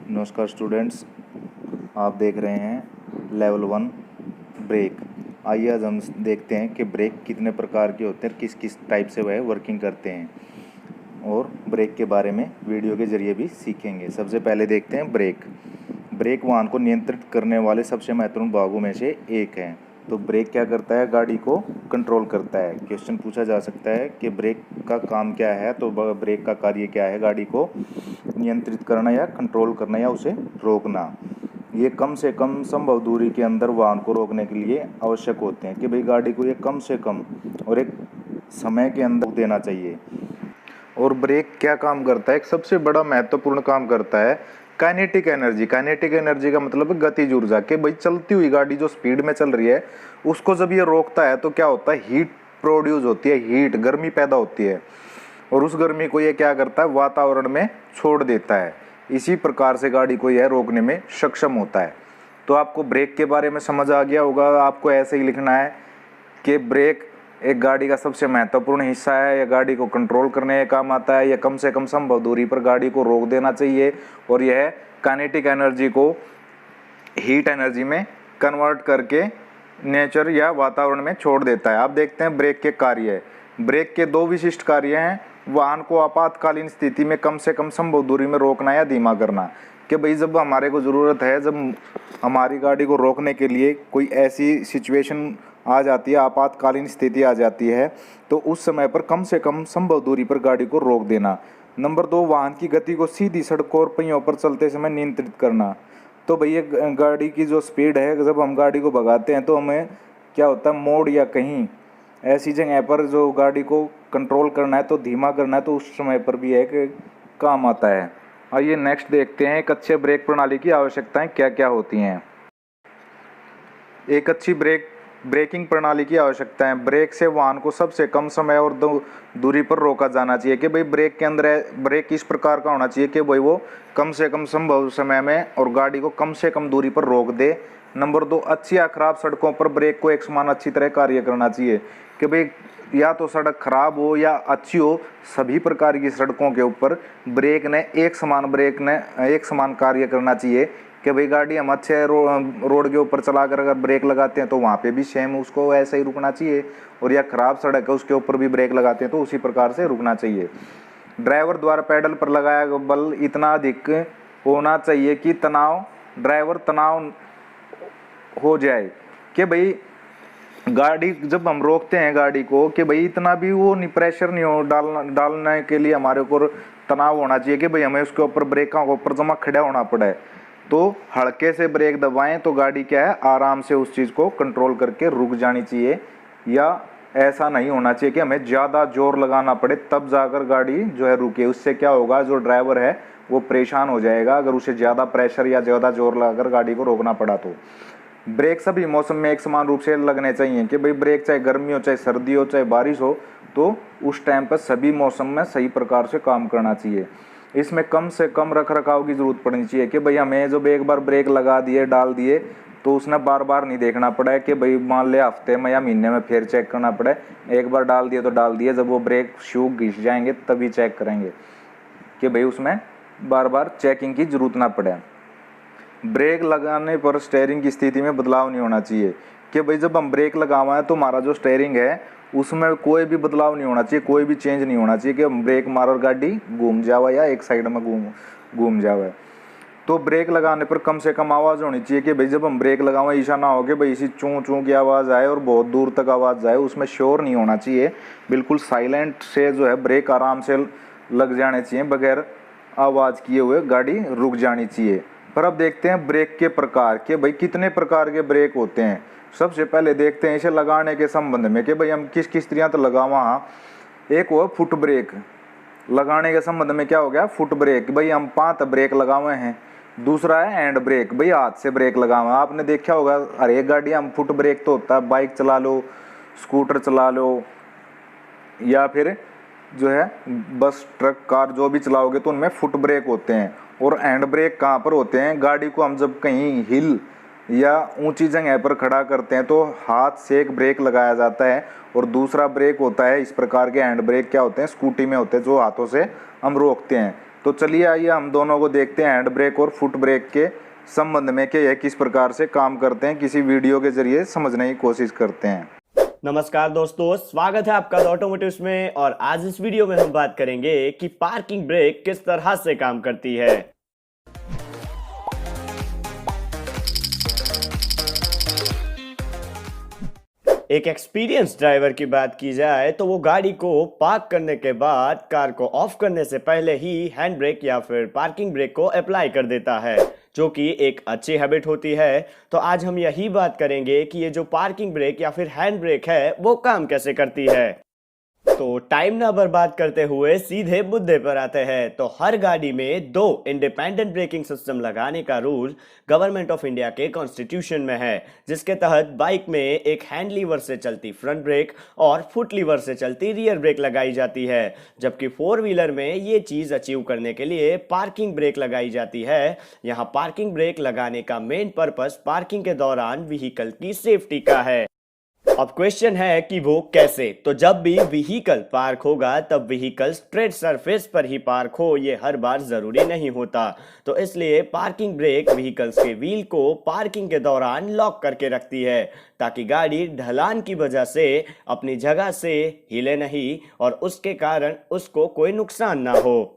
नमस्कार स्टूडेंट्स, आप देख रहे हैं लेवल 1 ब्रेक। आइए आज हम देखते हैं कि ब्रेक कितने प्रकार के होते हैं, किस किस टाइप से वह वर्किंग करते हैं, और ब्रेक के बारे में वीडियो के ज़रिए भी सीखेंगे। सबसे पहले देखते हैं ब्रेक। ब्रेक वाहन को नियंत्रित करने वाले सबसे महत्वपूर्ण भागों में से एक है। तो ब्रेक क्या करता है? गाड़ी को कंट्रोल करता है। क्वेश्चन पूछा जा सकता है कि ब्रेक का काम क्या है, तो ब्रेक का कार्य क्या है? गाड़ी को नियंत्रित करना या कंट्रोल करना या उसे रोकना। ये कम से कम संभव दूरी के अंदर वाहन को रोकने के लिए आवश्यक होते हैं कि भाई गाड़ी को ये कम से कम और एक समय के अंदर देना चाहिए। और ब्रेक क्या काम करता है? एक सबसे बड़ा महत्वपूर्ण काम करता है काइनेटिक एनर्जी। काइनेटिक एनर्जी का मतलब है गतिज ऊर्जा। कि भाई चलती हुई गाड़ी जो स्पीड में चल रही है उसको जब ये रोकता है तो क्या होता है? हीट प्रोड्यूस होती है, हीट गर्मी पैदा होती है, और उस गर्मी को ये क्या करता है? वातावरण में छोड़ देता है। इसी प्रकार से गाड़ी को यह रोकने में सक्षम होता है। तो आपको ब्रेक के बारे में समझ आ गया होगा। आपको ऐसे ही लिखना है कि ब्रेक एक गाड़ी का सबसे महत्वपूर्ण हिस्सा है, या गाड़ी को कंट्रोल करने का काम आता है, या कम से कम संभव दूरी पर गाड़ी को रोक देना चाहिए, और यह काइनेटिक एनर्जी को हीट एनर्जी में कन्वर्ट करके नेचर या वातावरण में छोड़ देता है। आप देखते हैं ब्रेक के कार्य। ब्रेक के दो विशिष्ट कार्य हैं। वाहन को आपातकालीन स्थिति में कम से कम संभव दूरी में रोकना या धीमा करना। कि भाई जब हमारे को ज़रूरत है, जब हमारी गाड़ी को रोकने के लिए कोई ऐसी सिचुएशन आ जाती है, आपातकालीन स्थिति आ जाती है, तो उस समय पर कम से कम संभव दूरी पर गाड़ी को रोक देना। नंबर 2, वाहन की गति को सीधी सड़कों और पहियों पर चलते समय नियंत्रित करना। तो भैया गाड़ी की जो स्पीड है, जब हम गाड़ी को भगाते हैं तो हमें क्या होता है? मोड़ या कहीं ऐसी जगह पर जो गाड़ी को कंट्रोल करना है, तो धीमा करना है, तो उस समय पर भी एक काम आता है। आइए नेक्स्ट देखते हैं एक अच्छे ब्रेक प्रणाली की आवश्यकताएं क्या क्या होती हैं। एक अच्छी ब्रेकिंग प्रणाली की आवश्यकताएं। ब्रेक से वाहन को सबसे कम समय और दूरी पर रोका जाना चाहिए। कि भाई ब्रेक के अंदर ब्रेक इस प्रकार का होना चाहिए कि भाई वो कम से कम संभव समय में और गाड़ी को कम से कम दूरी पर रोक दे। नंबर 2, अच्छी या खराब सड़कों पर ब्रेक को एक समान अच्छी तरह कार्य करना चाहिए। कि भाई या तो सड़क खराब हो या अच्छी हो, सभी प्रकार की सड़कों के ऊपर ब्रेक ने एक समान कार्य करना चाहिए। कि भाई गाड़ी हम अच्छे रोड के ऊपर चलाकर अगर ब्रेक लगाते हैं तो वहाँ पे भी सेम उसको ऐसे ही रुकना चाहिए, और या खराब सड़क है उसके ऊपर भी ब्रेक लगाते हैं तो उसी प्रकार से रुकना चाहिए। ड्राइवर द्वारा पैडल पर लगाया गया बल इतना अधिक होना चाहिए कि ड्राइवर तनाव हो जाए। कि भाई गाड़ी जब हम रोकते हैं गाड़ी को, कि भाई इतना भी वो प्रेशर नहीं हो डालने के लिए हमारे ऊपर तनाव होना चाहिए कि भाई हमें उसके ऊपर ब्रेकों के ऊपर जमा खड़ा होना पड़े। तो हल्के से ब्रेक दबाएं तो गाड़ी क्या है? आराम से उस चीज़ को कंट्रोल करके रुक जानी चाहिए। या ऐसा नहीं होना चाहिए कि हमें ज़्यादा जोर लगाना पड़े तब जाकर गाड़ी जो है रुके। उससे क्या होगा? जो ड्राइवर है वो परेशान हो जाएगा अगर उसे ज़्यादा प्रेशर या ज़्यादा जोर लगाकर गाड़ी को रोकना पड़ा। तो ब्रेक सभी मौसम में एक समान रूप से लगने चाहिए। कि भाई ब्रेक चाहे गर्मी हो, चाहे सर्दी हो, चाहे बारिश हो, तो उस टाइम पर सभी मौसम में सही प्रकार से काम करना चाहिए। इसमें कम से कम रख रखाव की ज़रूरत पड़नी चाहिए। कि भाई हमें जब एक बार ब्रेक लगा दिए, डाल दिए, तो उसने बार बार नहीं देखना पड़ा है। कि भाई मान ले हफ्ते में या महीने में फिर चेक करना पड़े। एक बार डाल दिए तो डाल दिए, जब वो ब्रेक शू घिस जाएंगे तभी चेक करेंगे। कि भाई उसमें बार बार चेकिंग की ज़रूरत ना पड़े। ब्रेक लगाने पर स्टीयरिंग की स्थिति में बदलाव नहीं होना चाहिए। कि भाई जब हम ब्रेक लगावा है तो हमारा जो स्टीयरिंग है उसमें कोई भी बदलाव नहीं होना चाहिए, कोई भी चेंज नहीं होना चाहिए कि हम ब्रेक मारो और गाड़ी घूम जावे या एक साइड में घूम जावे। तो ब्रेक लगाने पर कम से कम आवाज़ होनी चाहिए। कि भाई जब हम ब्रेक लगावें ऐसा ना हो कि भाई इसी चूँ चूँ की आवाज़ आए और बहुत दूर तक आवाज़ जाए। उसमें शोर नहीं होना चाहिए, बिल्कुल साइलेंट से जो है ब्रेक आराम से लग जाने चाहिए, बगैर आवाज़ किए हुए गाड़ी रुक जानी चाहिए। पर अब देखते हैं ब्रेक के प्रकार। कि भाई कितने प्रकार के ब्रेक होते हैं। सबसे पहले देखते हैं इसे लगाने के संबंध में कि भाई हम किस किस तरह तो लगावा। एक हुआ फुट ब्रेक। लगाने के संबंध में क्या हो गया? फुट ब्रेक, भाई हम 5 ब्रेक लगावे हैं। दूसरा है हैंड ब्रेक, भाई हाथ से ब्रेक लगावा। आपने देखा होगा हर एक गाड़ी हम फुट ब्रेक तो होता है, बाइक चला लो, स्कूटर चला लो, या फिर जो है बस ट्रक कार जो भी चलाओगे तो उनमें फुट ब्रेक होते हैं। और हैंड ब्रेक कहाँ पर होते हैं? गाड़ी को हम जब कहीं हिल या ऊंची जगह पर खड़ा करते हैं तो हाथ से एक ब्रेक लगाया जाता है। और दूसरा ब्रेक होता है इस प्रकार के हैंड ब्रेक क्या होते हैं? स्कूटी में होते हैं, जो हाथों से हम रोकते हैं। तो तो चलिए आइए हम दोनों को देखते हैं हैंड ब्रेक और फुट ब्रेक के संबंध में कि यह किस प्रकार से काम करते हैं, किसी वीडियो के जरिए समझने की कोशिश करते हैं। नमस्कार दोस्तों, स्वागत है आपका ऑटोमोटिव्स में। और आज इस वीडियो में हम बात करेंगे कि पार्किंग ब्रेक किस तरह से काम करती है। एक एक्सपीरियंस ड्राइवर की बात की जाए तो वो गाड़ी को पार्क करने के बाद कार को ऑफ करने से पहले ही हैंड ब्रेक या फिर पार्किंग ब्रेक को अप्लाई कर देता है, जो कि एक अच्छी हैबिट होती है। तो आज हम यही बात करेंगे कि ये जो पार्किंग ब्रेक या फिर हैंड ब्रेक है वो काम कैसे करती है। तो टाइम ना बर्बाद करते हुए सीधे मुद्दे पर आते हैं। तो हर गाड़ी में 2 इंडिपेंडेंट ब्रेकिंग सिस्टम लगाने का रूल गवर्नमेंट ऑफ इंडिया के कॉन्स्टिट्यूशन में है, जिसके तहत बाइक में एक हैंड लीवर से चलती फ्रंट ब्रेक और फुट लीवर से चलती रियर ब्रेक लगाई जाती है, जबकि 4 व्हीलर में ये चीज अचीव करने के लिए पार्किंग ब्रेक लगाई जाती है। यहाँ पार्किंग ब्रेक लगाने का मेन पर्पस पार्किंग के दौरान व्हीकल की सेफ्टी का है। अब क्वेश्चन है कि वो कैसे। तो जब भी व्हीकल पार्क होगा तब व्हीकल स्ट्रेट सरफेस पर ही पार्क हो, ये हर बार जरूरी नहीं होता। तो इसलिए पार्किंग ब्रेक व्हीकल्स के व्हील को पार्किंग के दौरान लॉक करके रखती है, ताकि गाड़ी ढलान की वजह से अपनी जगह से हिले नहीं और उसके कारण उसको कोई नुकसान ना हो।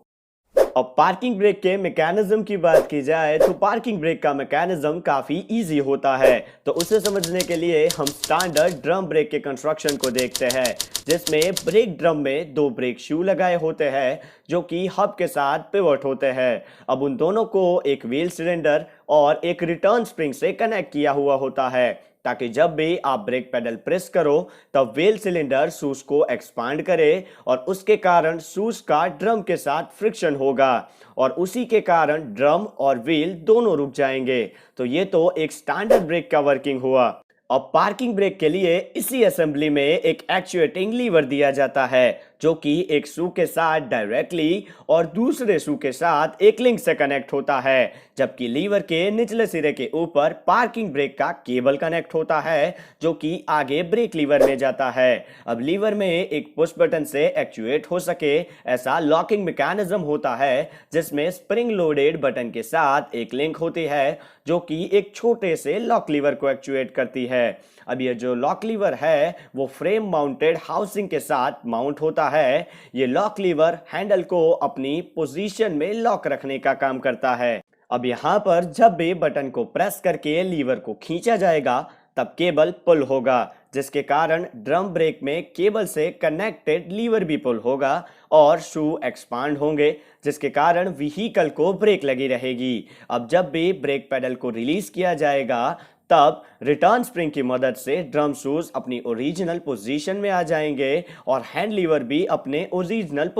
अब पार्किंग ब्रेक के मैकेनिज्म की बात की जाए तो पार्किंग ब्रेक का मैकेनिज्म काफी इजी होता है। तो उसे समझने के लिए हम स्टैंडर्ड ड्रम ब्रेक के कंस्ट्रक्शन को देखते हैं, जिसमें ब्रेक ड्रम में 2 ब्रेक शू लगाए होते हैं जो कि हब के साथ पिवट होते हैं। अब उन दोनों को एक व्हील सिलेंडर और एक रिटर्न स्प्रिंग से कनेक्ट किया हुआ होता है, ताकि जब भी आप ब्रेक पेडल प्रेस करो तब व्हील सिलेंडर शूज को एक्सपांड करे और उसके कारण शूज का ड्रम के साथ फ्रिक्शन होगा और उसी के कारण ड्रम और व्हील दोनों रुक जाएंगे। तो ये तो एक स्टैंडर्ड ब्रेक का वर्किंग हुआ। अब पार्किंग ब्रेक के लिए इसी असेंबली में एक एक्चुएटिंग लीवर दिया जाता है, जो कि एक शू के साथ डायरेक्टली और दूसरे शू के साथ एक लिंक से कनेक्ट होता है, जबकि लीवर के निचले सिरे के ऊपर पार्किंग ब्रेक का केबल कनेक्ट होता है, जो कि आगे ब्रेक लीवर में जाता है। अब लीवर में एक पुश बटन से एक्चुएट हो सके ऐसा लॉकिंग मैकेनिज्म होता है, जिसमें स्प्रिंग लोडेड बटन के साथ एक लिंक होती है, जो कि एक छोटे से लॉक लीवर को एक्चुएट करती है। अब ये जो लॉक लीवर है वो फ्रेम माउंटेड हाउसिंग के साथ माउंट होता है। ये लॉक लीवर हैंडल को अपनी पोजीशन में लॉक रखने का काम करता है। अब यहाँ पर जब भी बटन को प्रेस करके लीवर को खींचा जाएगा तब केबल पुल होगा, जिसके कारण ड्रम ब्रेक में केबल से कनेक्टेड लीवर भी पुल होगा और शू एक्सपांड होंगे, जिसके कारण व्हीकल को ब्रेक लगी रहेगी। अब जब भी ब्रेक पेडल को रिलीज किया जाएगा तब रिटर्न स्प्रिंग की मदद से ड्रम शूज अपनी ओरिजिनल पोजीशन में आ जाएंगे और हैंड लीवर भी अपने ओरिजिनल।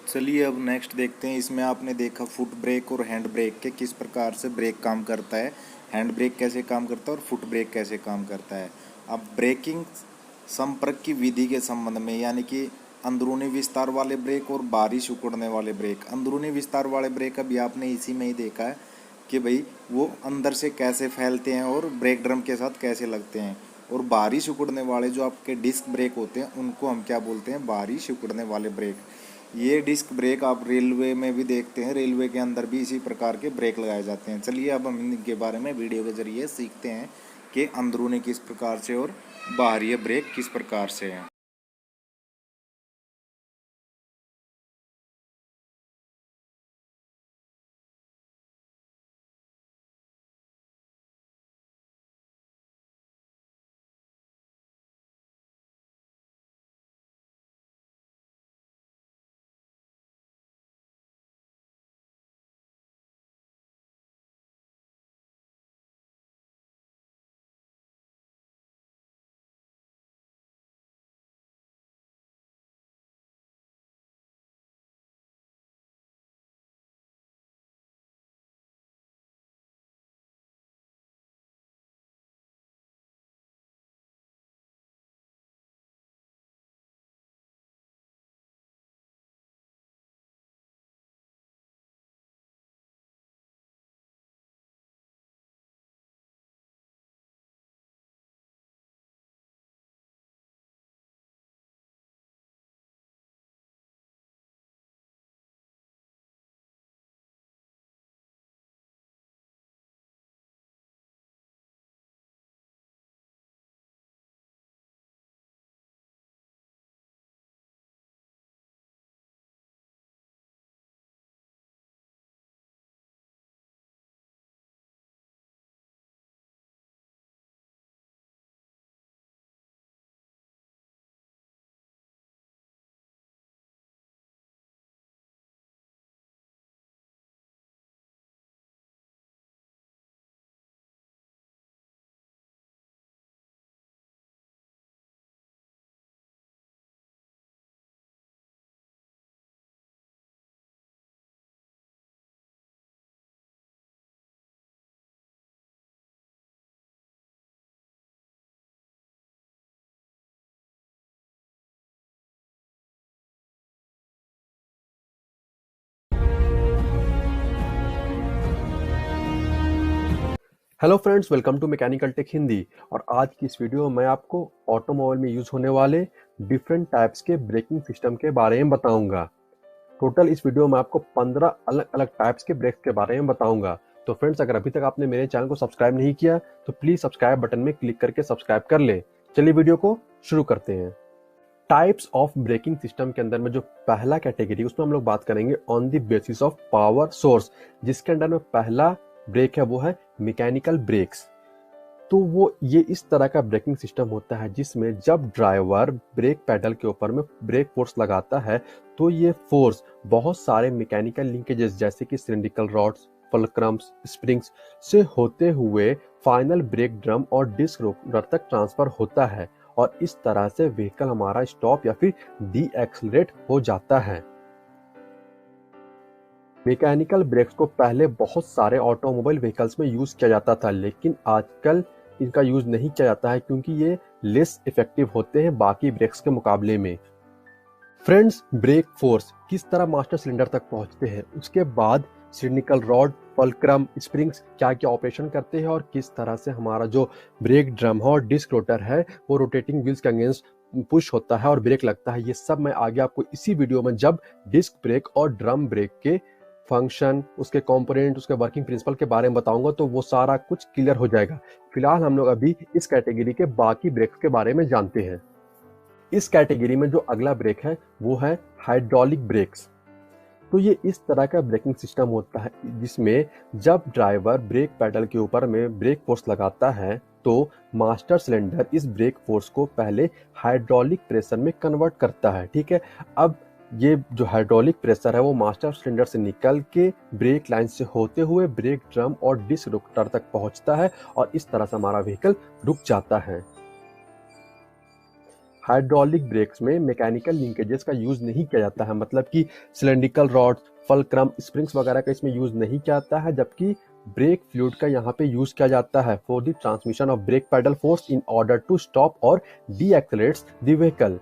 चलिए अब नेक्स्ट देखते हैं। इसमें आपने देखा फुट ब्रेक और हैंड ब्रेक के किस प्रकार से ब्रेक काम करता है, हैंड ब्रेक कैसे काम करता है और फुट ब्रेक कैसे काम करता है। अब ब्रेकिंग संपर्क की विधि के संबंध में, यानी कि अंदरूनी विस्तार वाले ब्रेक और बाहरी सिकुड़ने वाले ब्रेक। अंदरूनी विस्तार वाले ब्रेक अभी आपने इसी में ही देखा है कि भाई वो अंदर से कैसे फैलते हैं और ब्रेक ड्रम के साथ कैसे लगते हैं। और बाहरी सिकुड़ने वाले जो आपके डिस्क ब्रेक होते हैं उनको हम क्या बोलते हैं, बाहरी सिकुड़ने वाले ब्रेक। ये डिस्क ब्रेक आप रेलवे में भी देखते हैं, रेलवे के अंदर भी इसी प्रकार के ब्रेक लगाए जाते हैं। चलिए अब हम इनके बारे में वीडियो के जरिए सीखते हैं कि अंदरूनी किस प्रकार से और बाहरी ब्रेक किस प्रकार से हैं। Hello friends, welcome to mechanical tech Hindi. और आज की इस वीडियो में मैं आपको ऑटोमोबाइल में यूज होने वाले डिफरेंट टाइप्स के ब्रेकिंग सिस्टम के बारे में बताऊंगा। टोटल इस वीडियो में आपको 15 अलग अलग टाइप्स के ब्रेक्स के बारे में बताऊंगा। तो फ्रेंड्स, अगर अभी तक आपने मेरे चैनल को सब्सक्राइब नहीं किया तो प्लीज सब्सक्राइब बटन में क्लिक करके सब्सक्राइब कर ले। चलिए वीडियो को शुरू करते हैं। टाइप्स ऑफ ब्रेकिंग सिस्टम के अंदर में जो पहला कैटेगरी उसमें हम लोग बात करेंगे on the basis of power source, जिसके अंदर में पहला ब्रेक है वो है मैकेनिकल ब्रेक्स। तो वो ये इस तरह का ब्रेकिंग सिस्टम होता है जिसमें जब ड्राइवर ब्रेक पैडल के ऊपर में ब्रेक फोर्स लगाता है तो ये फोर्स बहुत सारे मैकेनिकल लिंकेजेस जैसे कि सिलिंड्रिकल रॉड्स, फुलक्रम्स, स्प्रिंग्स से होते हुए फाइनल ब्रेक ड्रम और डिस्क रोटर तक ट्रांसफर होता है और इस तरह से व्हीकल हमारा स्टॉप या फिर डी एक्सलरेट हो जाता है। मैकेनिकल ब्रेक्स को पहले बहुत सारे ऑटोमोबाइल व्हीकल्स में यूज किया जाता था, लेकिन आजकल इनका यूज नहीं किया जाता है क्योंकि ये लेस इफेक्टिव होते हैं बाकी ब्रेक्स के मुकाबले में। फ्रेंड्स, ब्रेक फोर्स किस तरह मास्टर सिलेंडर तक पहुंचते हैं, उसके बाद सिलिंड्रिकल रॉड, फुलक्रम, स्प्रिंग्स क्या क्या ऑपरेशन करते हैं और किस तरह से हमारा जो ब्रेक ड्रम है और डिस्क रोटर है वो रोटेटिंग व्हील्स के अगेंस्ट पुश होता है और ब्रेक लगता है, ये सब मैं आगे आपको इसी वीडियो में जब डिस्क ब्रेक और ड्रम ब्रेक के फंक्शन, उसके कंपोनेंट, उसके वर्किंग प्रिंसिपल के बारे में बताऊंगा तो वो सारा कुछ क्लियर हो जाएगा। फिलहाल हम लोग अभी इस कैटेगरी के बाकी ब्रेक्स के बारे में जानते हैं। इस कैटेगरी में जो अगला ब्रेक है वो है हाइड्रोलिक ब्रेक्स। तो ये इस तरह का ब्रेकिंग सिस्टम होता है जिसमें जब ड्राइवर ब्रेक पैडल के ऊपर में ब्रेक फोर्स लगाता है तो मास्टर सिलेंडर इस ब्रेक फोर्स को पहले हाइड्रोलिक प्रेशर में कन्वर्ट करता है। ठीक है, अब ये जो हाइड्रोलिक प्रेशर है वो मास्टर सिलेंडर से निकल के ब्रेक लाइन से होते हुए ब्रेक ड्रम और डिस्क रोटर तक पहुंचता है और इस तरह से हमारा व्हीकल रुक जाता है। हाइड्रोलिक ब्रेक्स में मैकेनिकल लिंकेजेस का यूज नहीं किया जाता है, मतलब कि सिलिंड्रिकल रॉड्स, फुलक्रम, स्प्रिंग्स वगैरह का इसमें यूज नहीं किया जाता है, जबकि ब्रेक फ्लूइड का यहाँ पे यूज किया जाता है for the transmission of brake pedal force in order to stop और डी एक्सेलरेट्स द व्हीकल।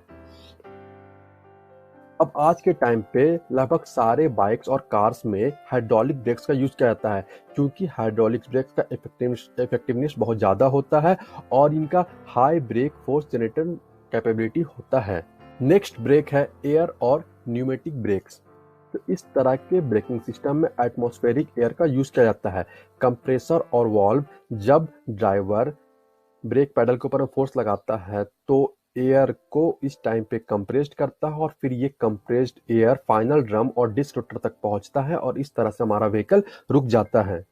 अब आज के टाइम पे लगभग सारे बाइक्स और कार्स में हाइड्रोलिक ब्रेक्स का यूज किया जाता है क्योंकि हाइड्रोलिक ब्रेक्स का इफेक्टिवनेस बहुत ज़्यादा होता है और इनका high brake force generator capability होता है। नेक्स्ट ब्रेक है एयर और न्यूमेटिक ब्रेक्स। तो इस तरह के ब्रेकिंग सिस्टम में एटमॉस्फेरिक एयर का यूज किया जाता है। कंप्रेसर और वाल्व जब ड्राइवर ब्रेक पैडल के ऊपर फोर्स लगाता है तो एयर को इस टाइम पे कंप्रेस्ड करता है और फिर ये कंप्रेस्ड एयर फाइनल ड्रम और डिस्क रोटर तक पहुंचता है और इस तरह से हमारा व्हीकल रुक जाता है।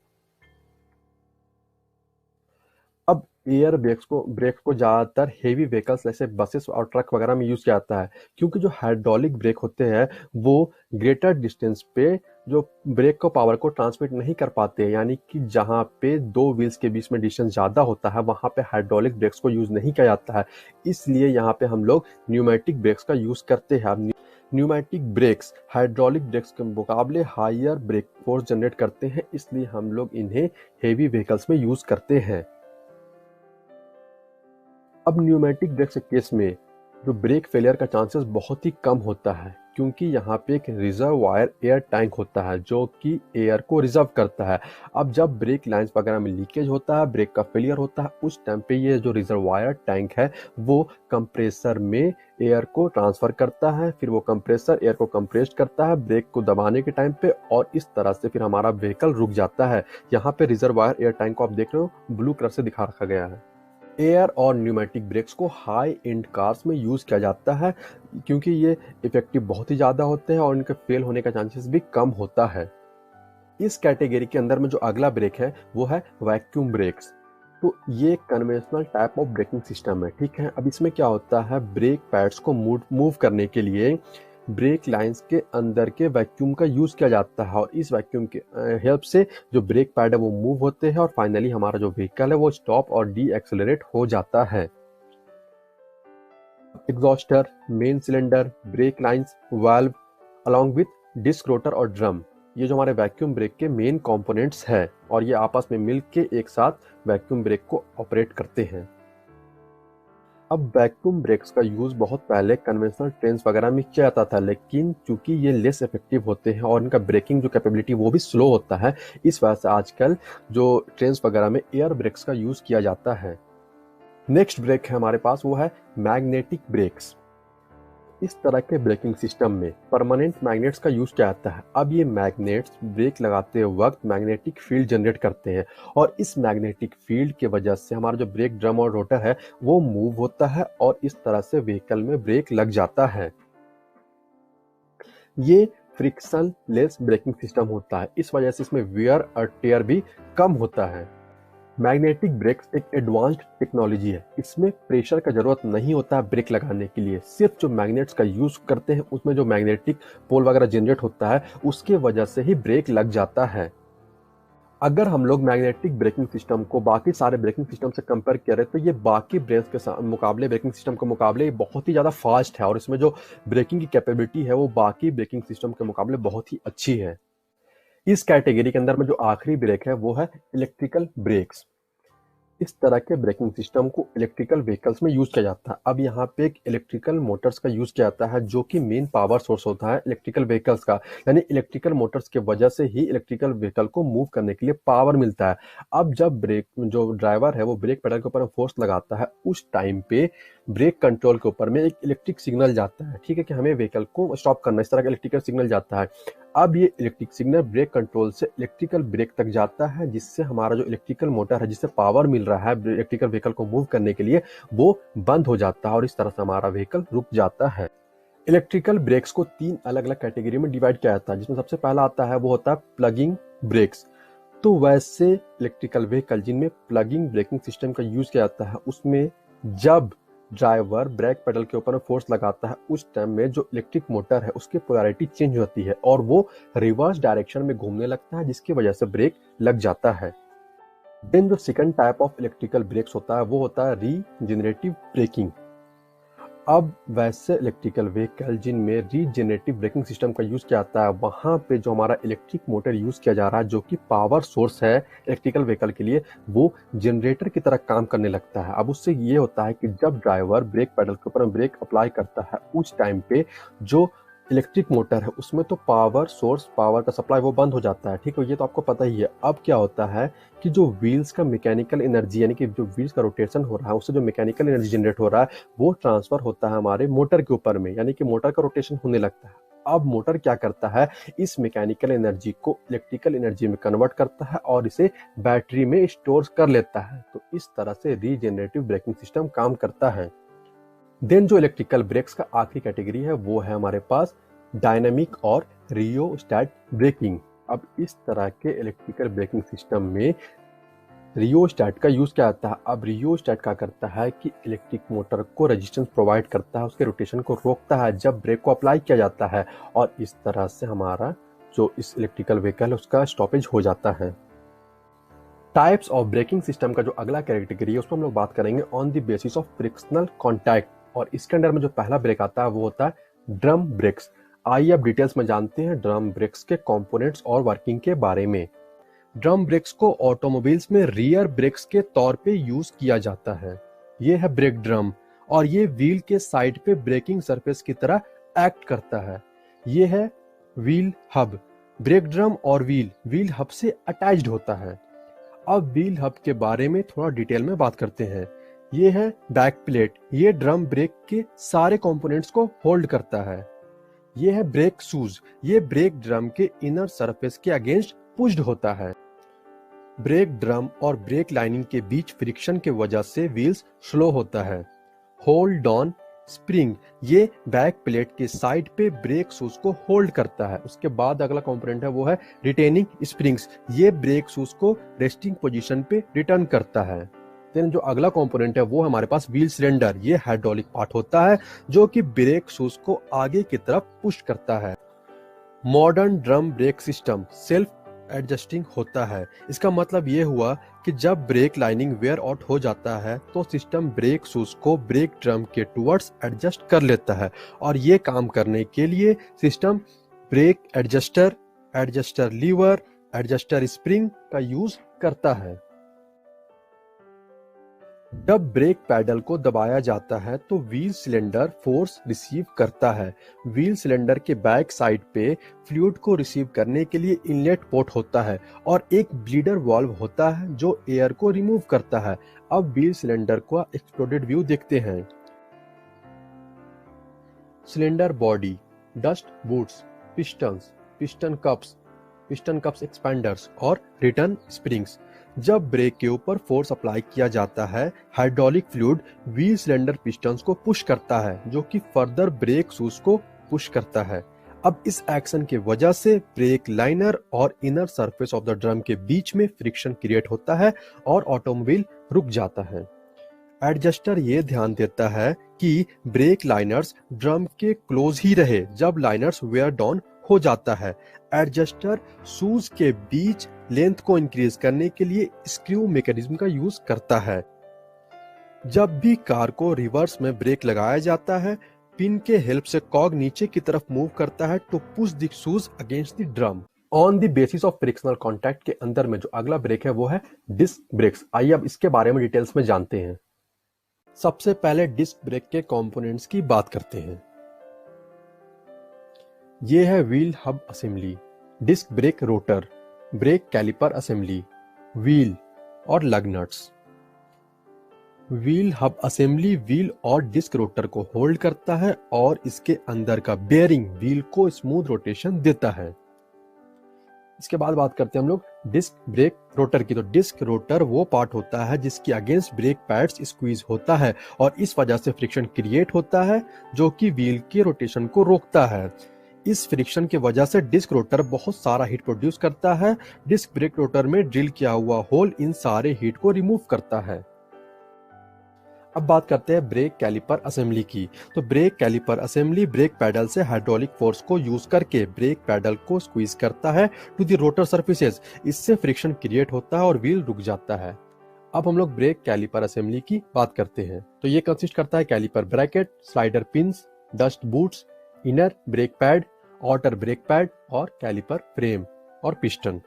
अब एयर ब्रेक्स को ज्यादातर हेवी व्हीकल्स जैसे बसेस और ट्रक वगैरह में यूज किया जाता है क्योंकि जो हाइड्रोलिक ब्रेक होते हैं वो ग्रेटर डिस्टेंस पे जो ब्रेक को पावर को ट्रांसमिट नहीं कर पाते हैं, यानी कि जहां पे दो व्हील्स के बीच में डिस्टेंस ज्यादा होता है वहां पे हाइड्रोलिक ब्रेक्स को यूज नहीं किया जाता है। इसलिए यहाँ पे हम लोग न्यूमेटिक ब्रेक्स का यूज करते हैं। न्यूमेटिक ब्रेक्स हाइड्रोलिक ब्रेक्स के मुकाबले हायर ब्रेक फोर्स जनरेट करते हैं, इसलिए हम लोग इन्हें हेवी व्हीकल्स में यूज करते हैं। अब न्यूमेटिक ब्रेक के केस में जो ब्रेक फेलियर का चांसेस बहुत ही कम होता है क्योंकि यहाँ पे एक रिजर्वायर एयर टैंक होता है जो कि एयर को रिजर्व करता है। अब जब ब्रेक लाइंस वगैरह में लीकेज होता है, ब्रेक का फेलियर होता है, उस टाइम पे ये जो रिजर्वायर टैंक है वो कंप्रेसर में एयर को ट्रांसफर करता है, फिर वो कंप्रेसर एयर को कंप्रेस करता है ब्रेक को दबाने के टाइम पे और इस तरह से फिर हमारा व्हीकल रुक जाता है। यहाँ पे रिजर्वायर एयर टैंक को आप देख रहे हो ब्लू कलर से दिखा रखा गया है। एयर और न्यूमेटिक ब्रेक्स को हाई एंड कार्स में यूज किया जाता है क्योंकि ये इफेक्टिव बहुत ही ज्यादा होते हैं और इनके फेल होने का चांसेस भी कम होता है। इस कैटेगरी के अंदर में जो अगला ब्रेक है वो है वैक्यूम ब्रेक्स। तो ये conventional type of braking system है। ठीक है, अब इसमें क्या होता है, ब्रेक पैड्स को मूव करने के लिए ब्रेक लाइंस के अंदर के वैक्यूम का यूज किया जाता है और इस वैक्यूम के हेल्प से जो ब्रेक पैड है वो मूव होते हैं और फाइनली हमारा जो व्हीकल है वो स्टॉप और डी एक्सेलरेट हो जाता है। Exhauster, main cylinder, brake lines, valve along with disc rotor और ड्रम, ये जो हमारे वैक्यूम ब्रेक के मेन कंपोनेंट्स है और ये आपस में मिलके एक साथ वैक्यूम ब्रेक को ऑपरेट करते हैं। अब वैक्यूम ब्रेक्स का यूज बहुत पहले कन्वेंशनल ट्रेन्स वगैरह में किया जाता था, लेकिन चूंकि ये लेस इफेक्टिव होते हैं और इनका ब्रेकिंग जो कैपेबिलिटी वो भी स्लो होता है, इस वजह से आजकल जो ट्रेन्स वगैरह में एयर ब्रेक्स का यूज किया जाता है। नेक्स्ट ब्रेक है हमारे पास, वो है मैग्नेटिक ब्रेक्स। इस तरह के ब्रेकिंग सिस्टम में परमानेंट मैग्नेट्स का यूज किया जाता है। अब ये मैग्नेट्स ब्रेक लगाते वक्त मैग्नेटिक फील्ड जनरेट करते हैं और इस मैग्नेटिक फील्ड की वजह से हमारा जो ब्रेक ड्रम और रोटर है वो मूव होता है और इस तरह से व्हीकल में ब्रेक लग जाता है। ये फ्रिक्शन लेस ब्रेकिंग सिस्टम होता है, इस वजह से इसमें वियर और टेयर भी कम होता है। मैग्नेटिक ब्रेक्स एक एडवांस्ड टेक्नोलॉजी है, इसमें प्रेशर का जरूरत नहीं होता है ब्रेक लगाने के लिए। सिर्फ जो मैग्नेट्स का यूज करते हैं उसमें जो मैग्नेटिक पोल वगैरह जनरेट होता है उसके वजह से ही ब्रेक लग जाता है। अगर हम लोग मैग्नेटिक ब्रेकिंग सिस्टम को बाकी सारे ब्रेकिंग सिस्टम से कंपेयर करें तो ये बाकी ब्रेक्स के मुकाबले, ब्रेकिंग सिस्टम के मुकाबले ये बहुत ही ज़्यादा फास्ट है और इसमें जो ब्रेकिंग की कैपेबिलिटी है वो बाकी ब्रेकिंग सिस्टम के मुकाबले बहुत ही अच्छी है। इस कैटेगरी के अंदर में जो आखिरी ब्रेक है वो है इलेक्ट्रिकल ब्रेक्स। इस तरह के ब्रेकिंग सिस्टम को इलेक्ट्रिकल व्हीकल्स में यूज किया जाता है। अब यहाँ पे एक इलेक्ट्रिकल मोटर्स का यूज किया जाता है जो कि मेन पावर सोर्स होता है इलेक्ट्रिकल व्हीकल्स का, यानी इलेक्ट्रिकल मोटर्स के वजह से ही इलेक्ट्रिकल व्हीकल को मूव करने के लिए पावर मिलता है। अब जब ब्रेक जो ड्राइवर है वो ब्रेक पेडल के ऊपर फोर्स लगाता है उस टाइम पे ब्रेक कंट्रोल के ऊपर में एक इलेक्ट्रिक सिग्नल जाता है, ठीक है, कि हमें व्हीकल को स्टॉप करना, इस तरह का इलेक्ट्रिकल सिग्नल जाता है। अब ये इलेक्ट्रिक सिग्नल ब्रेक कंट्रोल से इलेक्ट्रिकल ब्रेक तक जाता है जिससे हमारा जो इलेक्ट्रिकल मोटर है जिससे पावर मिल रहा है इलेक्ट्रिकल व्हीकल को मूव करने के लिए वो बंद हो जाता है और इस तरह से हमारा व्हीकल रुक जाता है। इलेक्ट्रिकल ब्रेक्स को 3 अलग अलग कैटेगरी में डिवाइड किया जाता है, जिसमें सबसे पहला आता है वो होता है प्लगिंग ब्रेक्स। तो वैसे इलेक्ट्रिकल व्हीकल जिनमें प्लगिंग ब्रेकिंग सिस्टम का यूज किया जाता है उसमें जब ड्राइवर ब्रेक पेडल के ऊपर फोर्स लगाता है उस टाइम में जो इलेक्ट्रिक मोटर है उसकी पोलैरिटी चेंज होती है और वो रिवर्स डायरेक्शन में घूमने लगता है जिसकी वजह से ब्रेक लग जाता है। देन जो second type of electrical brakes होता है वो होता है रीजेनरेटिव ब्रेकिंग। अब वैसे इलेक्ट्रिकल व्हीकल जिनमें रीजेनरेटिव ब्रेकिंग सिस्टम का यूज किया जाता है वहां पे जो हमारा इलेक्ट्रिक मोटर यूज किया जा रहा है जो कि पावर सोर्स है इलेक्ट्रिकल व्हीकल के लिए वो जनरेटर की तरह काम करने लगता है। अब उससे ये होता है कि जब ड्राइवर ब्रेक पेडल के ऊपर ब्रेक अप्लाई करता है उस टाइम पे जो इलेक्ट्रिक मोटर है उसमें तो पावर सोर्स, पावर का सप्लाई वो बंद हो जाता है, ठीक है, ये तो आपको पता ही है। अब क्या होता है कि जो व्हील्स का मैकेनिकल एनर्जी यानी कि जो व्हील्स का रोटेशन हो रहा है उससे जो मैकेनिकल एनर्जी जनरेट हो रहा है वो ट्रांसफर होता है हमारे मोटर के ऊपर में, यानी कि मोटर का रोटेशन होने लगता है। अब मोटर क्या करता है, इस मैकेनिकल एनर्जी को इलेक्ट्रिकल एनर्जी में कन्वर्ट करता है और इसे बैटरी में स्टोर कर लेता है। तो इस तरह से रीजेनरेटिव ब्रेकिंग सिस्टम काम करता है। देन जो इलेक्ट्रिकल ब्रेक्स का आखिरी कैटेगरी है वो है हमारे पास डायनामिक और रियोस्टैट ब्रेकिंग। अब इस तरह के इलेक्ट्रिकल ब्रेकिंग सिस्टम में रियोस्टैट का यूज किया जाता है। अब रियोस्टैट क्या करता है कि इलेक्ट्रिक मोटर को रेजिस्टेंस प्रोवाइड करता है, उसके रोटेशन को रोकता है जब ब्रेक को अप्लाई किया जाता है और इस तरह से हमारा जो इस इलेक्ट्रिकल व्हीकल है उसका स्टॉपेज हो जाता है। टाइप्स ऑफ ब्रेकिंग सिस्टम का जो अगला कैटेगरी है उसमें हम लोग बात करेंगे on the basis of frictional contact और इसके अंदर में जो पहला ब्रेक आता है वो होता है ड्रम ब्रेक्स। आइए अब डिटेल्स में जानते हैं ड्रम ब्रेक्स के कंपोनेंट्स और वर्किंग के बारे में। ड्रम ब्रेक्स को ऑटोमोबाइल्स में रियर ब्रेक्स के तौर पे यूज किया जाता है। ये है ब्रेक ड्रम और ये व्हील के साइड पे ब्रेकिंग सरफेस की तरह एक्ट करता है। ये है व्हील हब। ब्रेक ड्रम और व्हील हब से अटैच्ड होता है। अब व्हील हब के बारे में थोड़ा डिटेल में बात करते हैं। ये है बैक प्लेट, ये ड्रम ब्रेक के सारे कंपोनेंट्स को होल्ड करता है। ये है ब्रेक शूज, ये ब्रेक ड्रम के इनर सरफेस के अगेंस्ट पुश्ड होता है। ब्रेक ड्रम और ब्रेक लाइनिंग के बीच फ्रिक्शन के वजह से व्हील्स स्लो होता है। होल्ड ऑन स्प्रिंग, ये बैक प्लेट के साइड पे ब्रेक शूज को होल्ड करता है। उसके बाद अगला कंपोनेंट है वो है रिटेनिंग स्प्रिंग्स, ये ब्रेक शूज को रेस्टिंग पोजीशन पे रिटर्न करता है। देन जो अगला कंपोनेंट है वो हमारे पास व्हील सिलेंडर, ये हाइड्रोलिक पार्ट होता है जो कि ब्रेक शूज को आगे की तरफ पुश करता है। Modern drum brake system self adjusting होता है। इसका मतलब ये हुआ कि जब ब्रेक लाइनिंग वेयर आउट हो जाता है तो सिस्टम ब्रेक शूज को ब्रेक ड्रम के टुवर्ड्स एडजस्ट कर लेता है और ये काम करने के लिए system brake adjuster lever, adjuster spring का यूज करता है। जब ब्रेक पैडल को दबाया जाता है तो व्हील सिलेंडर फोर्स रिसीव करता है। व्हील सिलेंडर के बैक साइड पे फ्लूइड को रिसीव करने के लिए इनलेट पोर्ट होता है और एक ब्लीडर वाल्व होता है जो एयर को रिमूव करता है। अब व्हील सिलेंडर का एक्सप्लोडेड व्यू देखते हैं। Cylinder body, dust boots, pistons, piston cups एक्सपेंडर्स और रिटर्न स्प्रिंग्स। जब ब्रेक के ऊपर फोर्स अप्लाई किया जाता है, hydraulic fluid wheel cylinder pistons को पुश करता है जो कि फर्दर ब्रेक शूज को पुश करता है। अब इस एक्शन के वजह से ब्रेक लाइनर और inner surface of the drum के बीच में फ्रिक्शन क्रिएट होता है और ऑटोमोबाइल रुक जाता है। एडजस्टर ये ध्यान देता है कि ब्रेक लाइनर्स ड्रम के क्लोज ही रहे जब लाइनर्स वेयर डाउन हो जाता है। एडजस्टर शूज के बीच लेंथ को इंक्रीज करने के लिए स्क्रू मैकेनिज्म का यूज करता है। जब भी कार को रिवर्स में ब्रेक लगाया जाता है, पिन के हेल्प से कॉग नीचे की तरफ मूव करता है to push the shoes against the drum. On the basis of frictional contact के अंदर में जो अगला ब्रेक है वो है डिस्क ब्रेक्स। आइए अब इसके बारे में डिटेल्स में जानते हैं। सबसे पहले डिस्क ब्रेक के कंपोनेंट्स की बात करते हैं। ये है wheel hub assembly, disc brake rotor, brake caliper assembly, wheel और lug nuts. Wheel hub assembly wheel और डिस्क रोटर को होल्ड करता है और इसके अंदर का बेयरिंग व्हील को स्मूथ रोटेशन देता है। इसके बाद बात करते हैं हम लोग डिस्क ब्रेक रोटर की। तो डिस्क रोटर वो पार्ट होता है जिसके अगेंस्ट ब्रेक पैड्स स्क्वीज होता है और इस वजह से फ्रिक्शन क्रिएट होता है जो कि व्हील के रोटेशन को रोकता है। इस फ्रिक्शन की वजह से डिस्क रोटर बहुत सारा हीट प्रोड्यूस करता है। डिस्क ब्रेक रोटर में ड्रिल किया हुआ होल इन सारे हीट को रिमूव करता है। अब बात करते हैं ब्रेक कैलिपर असेंबली की। तो brake caliper assembly brake pedal से हाइड्रोलिक फोर्स को यूज करके ब्रेक पैडल को स्क्वीज करता है टू द रोटर सर्फेसेस। इससे फ्रिक्शन क्रिएट होता है और व्हील रुक जाता है। अब हम लोग ब्रेक कैलिपर असेंबली की बात करते हैं। तो ये कंसिस्ट करता है caliper bracket, slider pins, dust boots, inner brake pad, outer brake pad और कैलिपर फ्रेम और पिस्टन।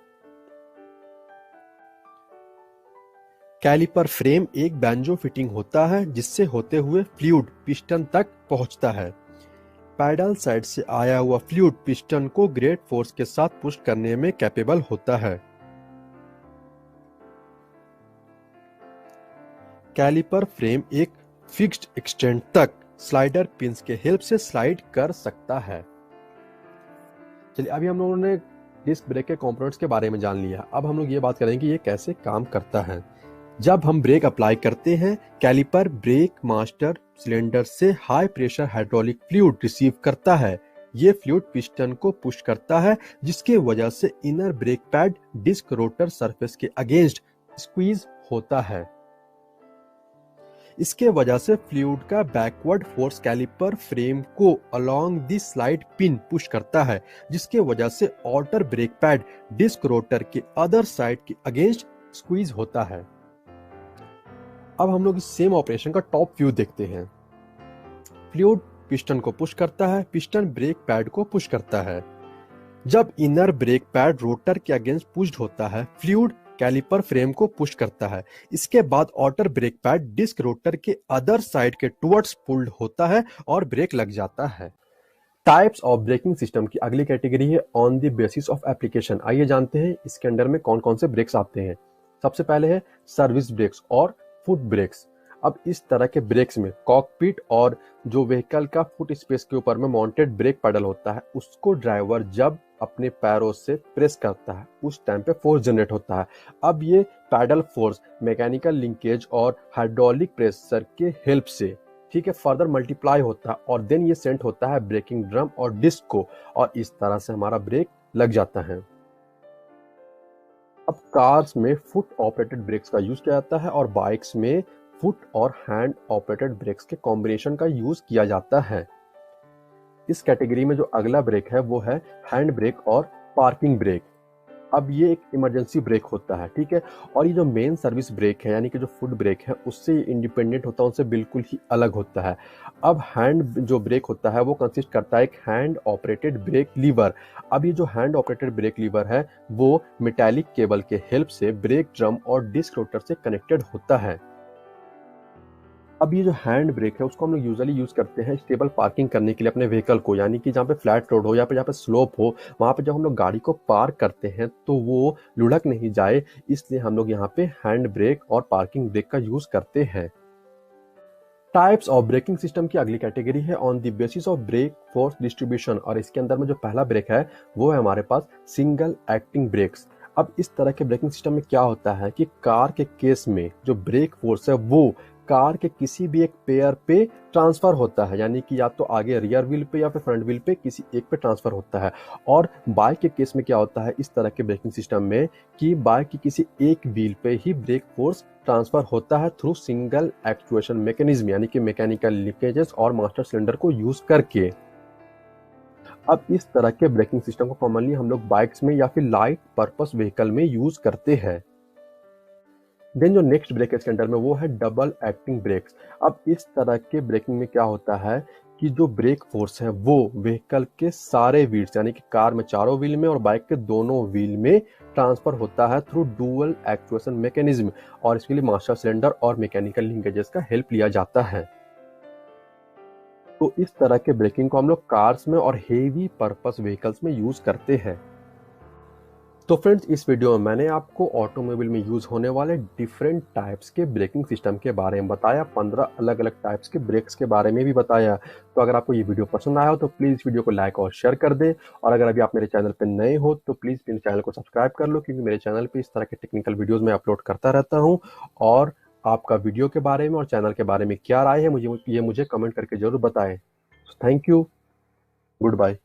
कैलिपर फ्रेम एक बैंजो फिटिंग होता है जिससे होते हुए फ्लूइड पिस्टन तक पहुंचता है। पैडल साइड से आया हुआ फ्लूइड पिस्टन को ग्रेट फोर्स के साथ पुश करने में कैपेबल होता है। कैलिपर फ्रेम एक फिक्स्ड एक्सटेंट तक स्लाइडर पिंस के हेल्प से स्लाइड कर सकता है। चलिए अभी हम लोगों ने डिस्क ब्रेक के कंपोनेंट्स के बारे में जान लिया। अब हम लोग ये बात करेंगे कि ये कैसे काम करता है। जब हम ब्रेक अप्लाई करते हैं, कैलिपर ब्रेक मास्टर सिलेंडर से high pressure hydraulic fluid receive करता है। ये फ्लूइड पिस्टन को पुश करता है जिसके वजह से inner brake pad disc rotor surface के अगेंस्ट स्क्वीज होता है। इसके वजह से फ्लूइड का बैकवर्ड फोर्स कैलिपर फ्रेम को along the slide pin push करता है जिसके वजह से outer brake pad disc rotor के अदर साइड के अगेंस्ट स्क्वीज होता है। अब हम लोग इस सेम ऑपरेशन का टॉप व्यू देखते हैं। फ्लूइड पिस्टन को पुश करता है, पिस्टन ब्रेक पैड को पुश करता है। जब इनर ब्रेक पैड रोटर के अगेंस्ट पुश्ड होता है, फ्लूइड कैलिपर फ्रेम को पुश करता है। इसके बाद outer brake pad disc rotor के अदर साइड के टुवर्ड्स पुल्ड होता है और ब्रेक लग जाता है। टाइप्स ऑफ ब्रेकिंग सिस्टम की अगली कैटेगरी है on the basis of application. आइए जानते हैं इसके अंडर में कौन कौन से ब्रेक्स आते हैं। सबसे पहले है सर्विस ब्रेक्स और फुट ब्रेक्स। अब इस तरह के ब्रेक्स में कॉकपिट और जो व्हीकल का फुट स्पेस के ऊपर में माउंटेड ब्रेक पैडल होता है उसको ड्राइवर जब अपने पैरों से प्रेस करता है उस टाइम पे फोर्स जनरेट होता है। अब ये पैडल फोर्स मैकेनिकल लिंकेज और हाइड्रोलिक प्रेशर के हेल्प से ठीक है फर्दर मल्टीप्लाई होता है और देन ये सेंट होता है ब्रेकिंग ड्रम और डिस्क को और इस तरह से हमारा ब्रेक लग जाता है। अब कार्स में फुट ऑपरेटेड ब्रेक्स का यूज किया जाता है और बाइक्स में फुट और हैंड ऑपरेटेड ब्रेक्स के कॉम्बिनेशन का यूज किया जाता है। इस कैटेगरी में जो अगला ब्रेक है वो है हैंड ब्रेक और पार्किंग ब्रेक। अब ये एक इमरजेंसी ब्रेक होता है ठीक है और ये जो मेन सर्विस ब्रेक है यानी कि जो फुट ब्रेक है उससे इंडिपेंडेंट होता है, उनसे बिल्कुल ही अलग होता है। अब हैंड जो ब्रेक होता है वो कंसिस्ट करता है एक हैंड ऑपरेटेड ब्रेक लीवर। अब ये जो हैंड ऑपरेटेड ब्रेक लीवर है वो मेटालिक केबल के हेल्प से ब्रेक ड्रम और डिस्क रोटर से कनेक्टेड होता है। अब ये जो हैंड ब्रेक है उसको हम लोग यूजुअली यूज़ करते हैं स्टेबल पार्किंग करने के लिए अपने व्हीकल को, यानी कि जहाँ पे फ्लैट रोड हो या फिर जहाँ पे स्लोप हो, वहाँ पे जब हम लोग गाड़ी को पार्क करते हैं तो वो लुढ़क नहीं जाए, इसलिए हम लोग यहाँ पे हैंड ब्रेक और पार्किंग ब्रेक का यूज़ करते हैं। टाइप्स ऑफ ब्रेकिंग सिस्टम की अगली कैटेगरी है on the basis of brake force distribution, और इसके अंदर में जो पहला ब्रेक है वो है हमारे पास सिंगल एक्टिंग ब्रेक्स। अब इस तरह के ब्रेकिंग सिस्टम में क्या होता है कि कार के केस में जो ब्रेक फोर्स है वो कार के किसी भी एक पेयर पे ट्रांसफर होता है, यानी कि या तो आगे रियर व्हील पे या फिर फ्रंट व्हील पे किसी एक पे ट्रांसफर होता है। और बाइक के केस में क्या होता है इस तरह के ब्रेकिंग सिस्टम में कि बाइक की किसी एक व्हील पे ही ब्रेक फोर्स ट्रांसफर होता है थ्रू सिंगल एक्चुएशन मैकेनिज्म, यानी कि मैकेनिकल लीकेजेस और मास्टर सिलेंडर को यूज करके। अब इस तरह के ब्रेकिंग सिस्टम को कॉमनली हम लोग बाइक्स में या फिर लाइट पर्पस व्हीकल में यूज करते हैं। देन जो नेक्स्ट ब्रेक है इसके अंडर में वो है डबल एक्टिंग ब्रेक्स। अब इस तरह के ब्रेकिंग में क्या होता है कि जो ब्रेक फोर्स है वो व्हीकल के सारे व्हील्स, यानी कि कार में चारों व्हील में और बाइक के दोनों व्हील में ट्रांसफर होता है थ्रू डुअल एक्चुएशन मैकेनिज्म, और इसके लिए मास्टर सिलेंडर और मैकेनिकल लिंकेजेस का हेल्प लिया जाता है। तो इस तरह के ब्रेकिंग को हम लोग कार्स में और हेवी पर्पस व्हीकल्स में यूज करते हैं। तो फ्रेंड्स, इस वीडियो में मैंने आपको ऑटोमोबाइल में यूज होने वाले डिफरेंट टाइप्स के ब्रेकिंग सिस्टम के बारे में बताया, 15 अलग अलग टाइप्स के ब्रेक्स के बारे में भी बताया। तो अगर आपको ये वीडियो पसंद आया हो तो प्लीज़ वीडियो को लाइक और शेयर कर दें, और अगर अभी आप मेरे चैनल पर नए हो तो प्लीज़ मेरे चैनल को सब्सक्राइब कर लो, क्योंकि मेरे चैनल पर इस तरह के टेक्निकल वीडियोज़ मैं अपलोड करता रहता हूँ। और आपका वीडियो के बारे में और चैनल के बारे में क्या राय है मुझे कमेंट करके जरूर बताएं। Thank you, good bye.